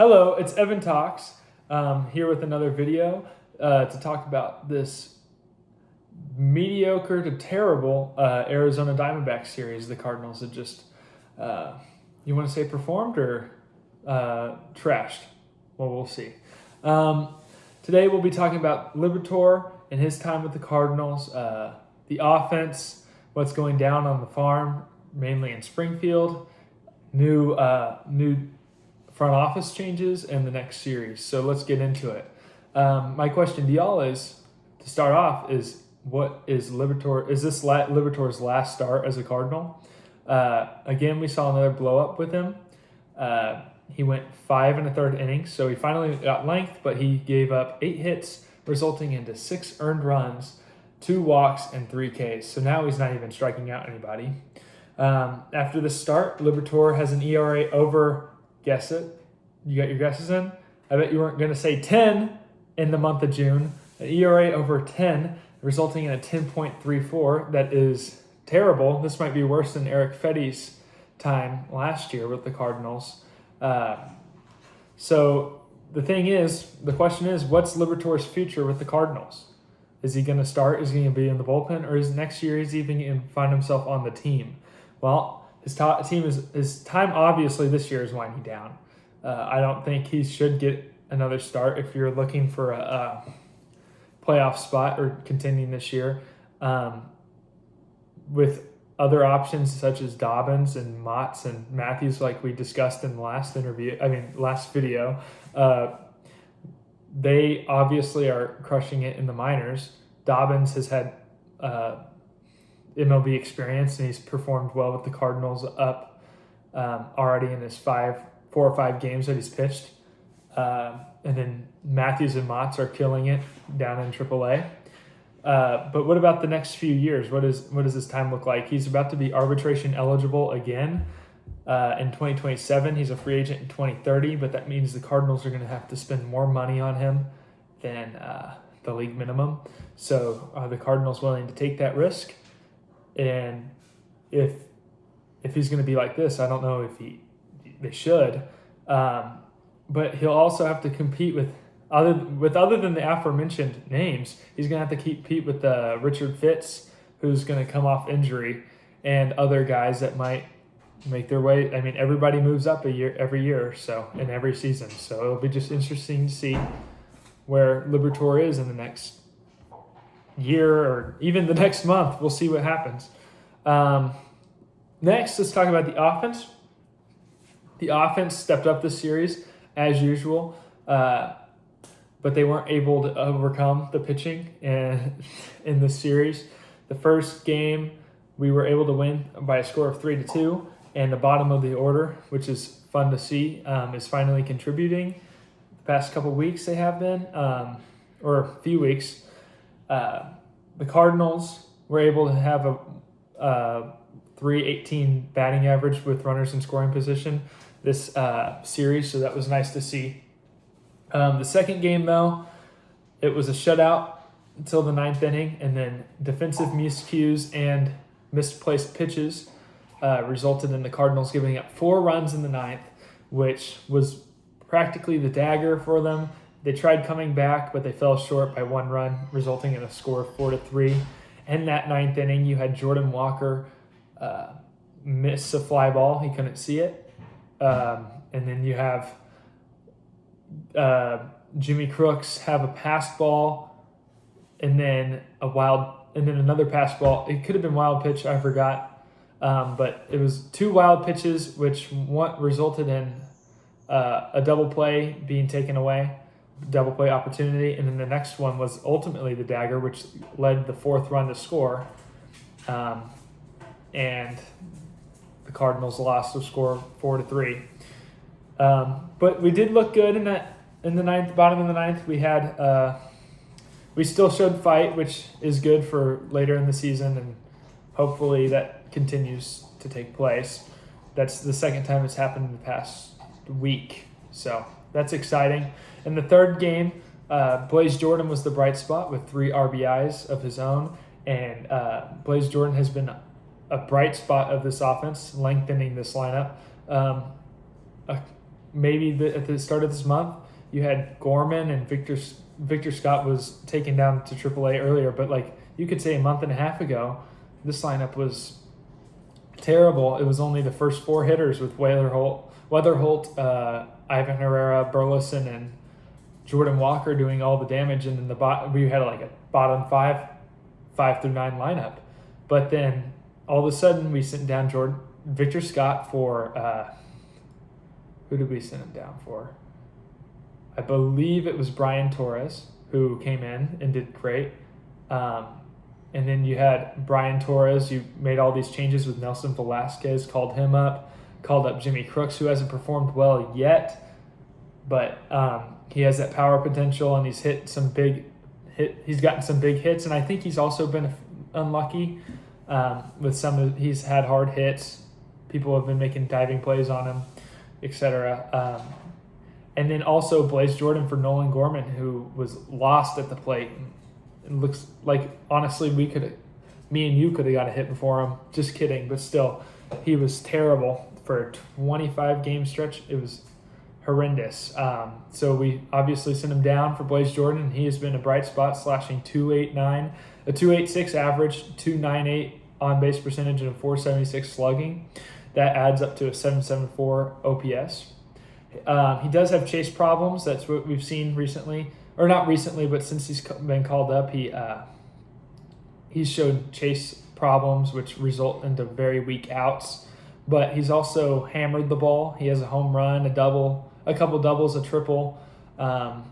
Hello, it's Evan Talks, here with another video to talk about this mediocre to terrible Arizona Diamondbacks series the Cardinals had just, you want to say performed or trashed? Well, we'll see. Today we'll be talking about Liberatore and his time with the Cardinals, the offense, what's going down on the farm, mainly in Springfield, new front office changes, and the next series. So let's get into it. My question to y'all is, to start off, is what is Liberatore? Is this Liberatore's last start as a Cardinal? Again, we saw another blow up with him. He went 5 1/3 innings, so he finally got length, but he gave up 8 hits, resulting into 6 earned runs, 2 walks, and 3 Ks. So now he's not even striking out anybody. After the start, Liberatore has an ERA over, guess it. You got your guesses in? I bet you weren't going to say 10 in the month of June. An ERA over 10, resulting in a 10.34. That is terrible. This might be worse than Eric Fetty's time last year with the Cardinals. So the question is, what's Liberatore's future with the Cardinals? Is he going to start? Is he going to be in the bullpen? Or is next year he's even going to find himself on the team? Well, his time obviously this year is winding down. I don't think he should get another start if you're looking for a playoff spot or contending this year. With other options such as Dobbins and Motts and Matthews, like we discussed in the last video, they obviously are crushing it in the minors. Dobbins has had MLB experience, and he's performed well with the Cardinals up already in his 4 or 5 games that he's pitched. And then Matthews and Motts are killing it down in AAA. But what about the next few years? What does his time look like? He's about to be arbitration eligible again in 2027. He's a free agent in 2030, but that means the Cardinals are going to have to spend more money on him than the league minimum. So are the Cardinals willing to take that risk? And if he's going to be like this, I don't know if they should. But he'll also have to compete with other than the aforementioned names. He's going to have to compete with Richard Fitz, who's going to come off injury, and other guys that might make their way. I mean, everybody moves up every year, so in every season. So it'll be just interesting to see where Liberatore is in the next year or even the next month. We'll see what happens. Next, let's talk about the offense. The offense stepped up this series as usual, but they weren't able to overcome the pitching in this series. The first game, we were able to win by a score of 3-2, and the bottom of the order, which is fun to see, is finally contributing. The past couple weeks they have been, or a few weeks. The Cardinals were able to have a .318 batting average with runners in scoring position this series, so that was nice to see. The second game, though, it was a shutout until the 9th inning, and then defensive miscues and misplaced pitches resulted in the Cardinals giving up 4 runs in the 9th, which was practically the dagger for them. They tried coming back, but they fell short by 1 run, resulting in a score of 4-3. In that 9th inning, you had Jordan Walker miss a fly ball. He couldn't see it. And then you have Jimmy Crooks have a pass ball, and then another pass ball. It could have been wild pitch, I forgot. But it was 2 wild pitches, which resulted in a double play being taken away. Double play opportunity, and then the next one was ultimately the dagger, which led the 4th run to score, and the Cardinals lost the score 4-3. But we did look good in the ninth, bottom of the 9th. We still showed fight, which is good for later in the season, and hopefully that continues to take place. That's the second time it's happened in the past week, so that's exciting. In the third game, Blaze Jordan was the bright spot with 3 RBIs of his own, and Blaze Jordan has been a bright spot of this offense, lengthening this lineup. maybe at the start of this month, you had Gorman and Victor Scott was taken down to AAA earlier, but like you could say a month and a half ago, this lineup was terrible. It was only the first 4 hitters with Weatherholt, Ivan Herrera, Burleson, and Jordan Walker doing all the damage, and then we had like a bottom 5 through 9 lineup. But then all of a sudden we sent down Victor Scott for who did we send him down for? I believe it was Brian Torres, who came in and did great. And then you had Brian Torres. You made all these changes with Nelson Velasquez, called up Jimmy Crooks, who hasn't performed well yet, but he has that power potential, and he's gotten some big hits, and I think he's also been unlucky with he's had hard hits. People have been making diving plays on him, etc. And then also Blaze Jordan for Nolan Gorman, who was lost at the plate. It looks like, honestly, me and you could have got a hit before him. Just kidding, but still, he was terrible for a 25-game stretch. It was horrendous. So we obviously sent him down for Blaze Jordan, and he has been a bright spot, slashing .289, a .286 average, .298 on-base percentage, and a .476 slugging. That adds up to a .774 OPS. He does have chase problems. That's what we've seen recently, or not recently, but since he's been called up, he's showed chase problems, which result into very weak outs. But he's also hammered the ball. He has a home run, a couple doubles, a triple, and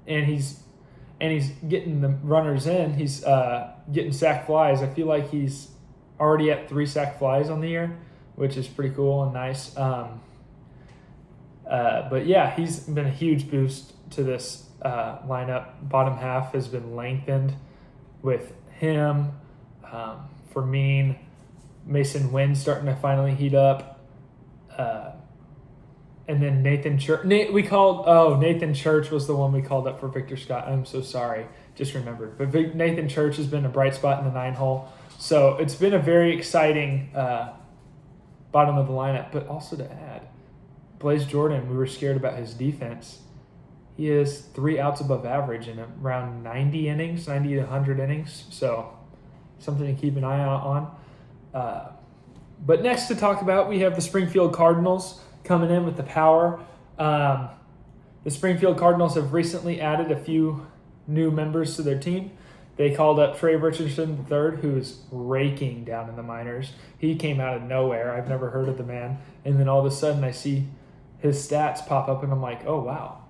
he's getting the runners in. He's getting sack flies. I feel like he's already at 3 sack flies on the year, which is pretty cool and nice. But yeah, he's been a huge boost to this lineup. Bottom half has been lengthened with him, Fermin, Mason Wynn starting to finally heat up, and then Nathan Church. Nathan Church was the one we called up for Victor Scott. I'm so sorry, just remembered. But Nathan Church has been a bright spot in the 9-hole. So it's been a very exciting bottom of the lineup. But also to add, Blaze Jordan, we were scared about his defense. He is 3 outs above average in around 90 to 100 innings. So something to keep an eye out on. But next to talk about, we have the Springfield Cardinals coming in with the power. The Springfield Cardinals have recently added a few new members to their team. They called up Trey Richardson III, who is raking down in the minors. He came out of nowhere. I've never heard of the man. And then all of a sudden I see his stats pop up, and I'm like, oh, wow.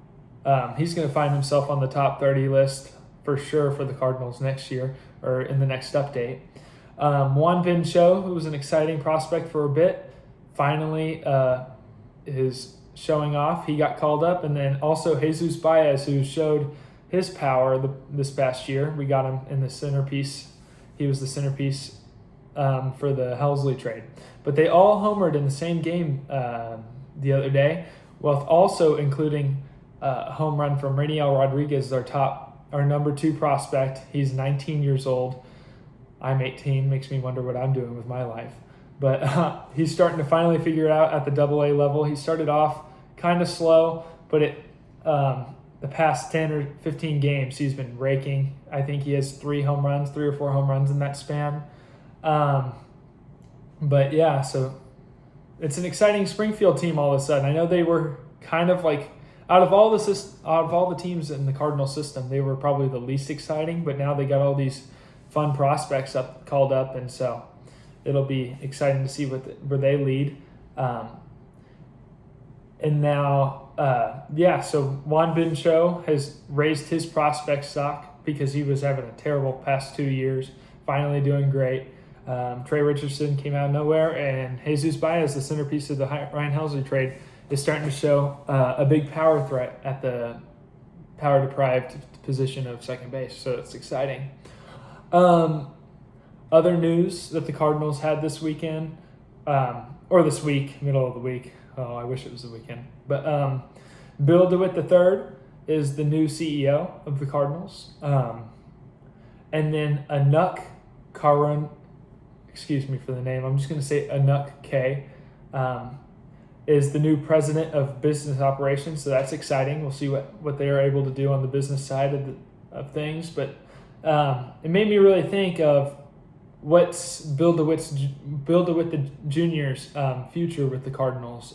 He's going to find himself on the top 30 list for sure for the Cardinals next year, or in the next update. Juan Bin Cho, who was an exciting prospect for a bit, finally is showing off. He got called up. And then also Jesus Baez, who showed his power this past year. We got him in the centerpiece. He was the centerpiece for the Helsley trade. But they all homered in the same game the other day, while also including a home run from Raniel Rodriguez, our number 2 prospect. He's 19 years old. I'm 18. Makes me wonder what I'm doing with my life. But he's starting to finally figure it out at the AA level. He started off kind of slow, but the past 10 or 15 games, he's been raking. I think he has 3 or 4 home runs in that span. But yeah, so it's an exciting Springfield team all of a sudden. I know they were kind of like, out of all the teams in the Cardinal system, they were probably the least exciting, but now they got all these fun prospects called up, and so it'll be exciting to see where they lead. And now, so Juan Bin Cho has raised his prospect stock because he was having a terrible past 2 years, finally doing great. Trey Richardson came out of nowhere, and Jesus Baez, the centerpiece of the Ryan Helsley trade, is starting to show a big power threat at the power-deprived position of second base, so it's exciting. Other news that the Cardinals had this weekend, or this week, middle of the week. Oh, I wish it was the weekend. But Bill DeWitt III is the new CEO of the Cardinals. And then Anuk Karun, excuse me for the name, I'm just going to say Anuk K, is the new president of business operations, so that's exciting. We'll see what they are able to do on the business side of things. But it made me really think of what's Bill DeWitt the Jr.'s future with the Cardinals.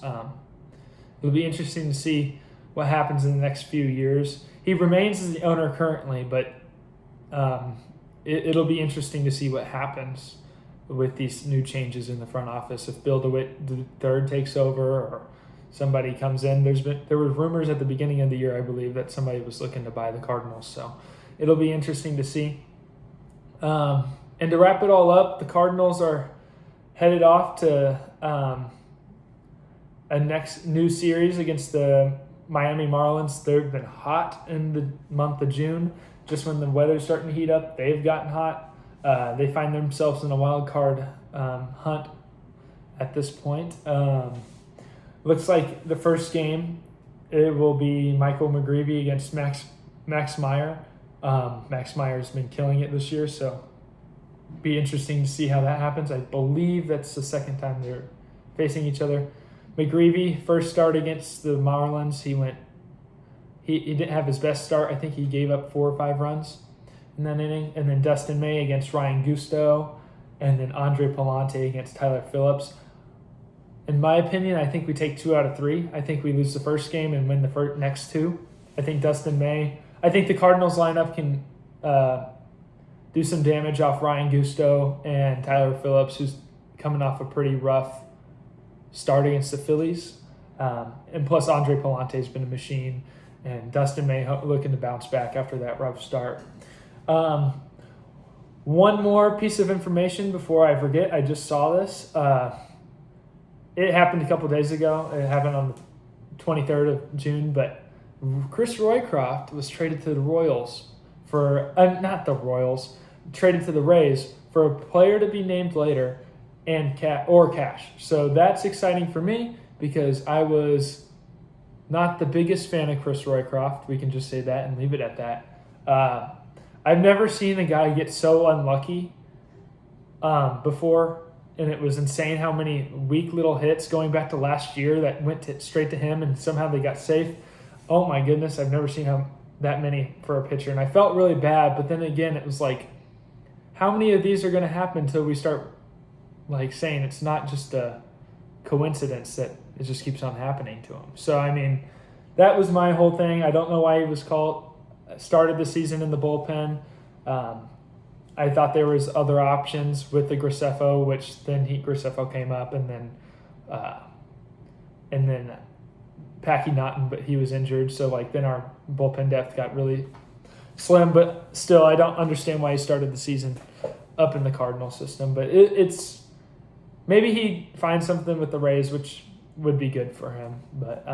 It'll be interesting to see what happens in the next few years. He remains as the owner currently, but it'll be interesting to see what happens with these new changes in the front office. If Bill DeWitt III takes over or somebody comes in, there were rumors at the beginning of the year, I believe, that somebody was looking to buy the Cardinals. So it'll be interesting to see. And to wrap it all up, the Cardinals are headed off to a next new series against the Miami Marlins. They've been hot in the month of June. Just when the weather's starting to heat up, they've gotten hot. They find themselves in a wild card hunt at this point. Looks like the first game, it will be Michael McGreevy against Max Meyer. Max Meyer's been killing it this year, so be interesting to see how that happens. I believe that's the second time they're facing each other. McGreevy, first start against the Marlins, he didn't have his best start. I think he gave up 4 or 5 runs in that inning. And then Dustin May against Ryan Gusto, and then Andre Palante against Tyler Phillips. In my opinion, I think we take 2 out of 3. I think we lose the first game and win the next 2. I think I think the Cardinals lineup can do some damage off Ryan Gusto and Tyler Phillips, who's coming off a pretty rough start against the Phillies. And plus Andre Palante's been a machine, and Dustin May looking to bounce back after that rough start. One more piece of information before I forget. I just saw this. It happened a couple days ago. It happened on the 23rd of June, but Chris Roycroft was traded to the Royals traded to the Rays for a player to be named later and cash. So that's exciting for me because I was not the biggest fan of Chris Roycroft. We can just say that and leave it at that. I've never seen a guy get so unlucky before, and it was insane how many weak little hits going back to last year that went straight to him, and somehow they got safe. Oh my goodness, I've never seen that many for a pitcher, and I felt really bad. But then again, it was like, how many of these are going to happen until we start saying it's not just a coincidence that it just keeps on happening to him? So I mean, that was my whole thing. I don't know why he was started the season in the bullpen. I thought there was other options with the Graceffo, which then Graceffo came up, and then Packy Naughton, but he was injured. So then our bullpen depth got really slim. But still, I don't understand why he started the season up in the Cardinal system. But it's maybe he finds something with the Rays, which would be good for him. But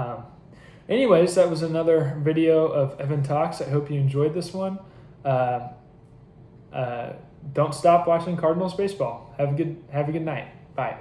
anyways, that was another video of Evan Talks. I hope you enjoyed this one. Don't stop watching Cardinals baseball. Have a good night. Bye.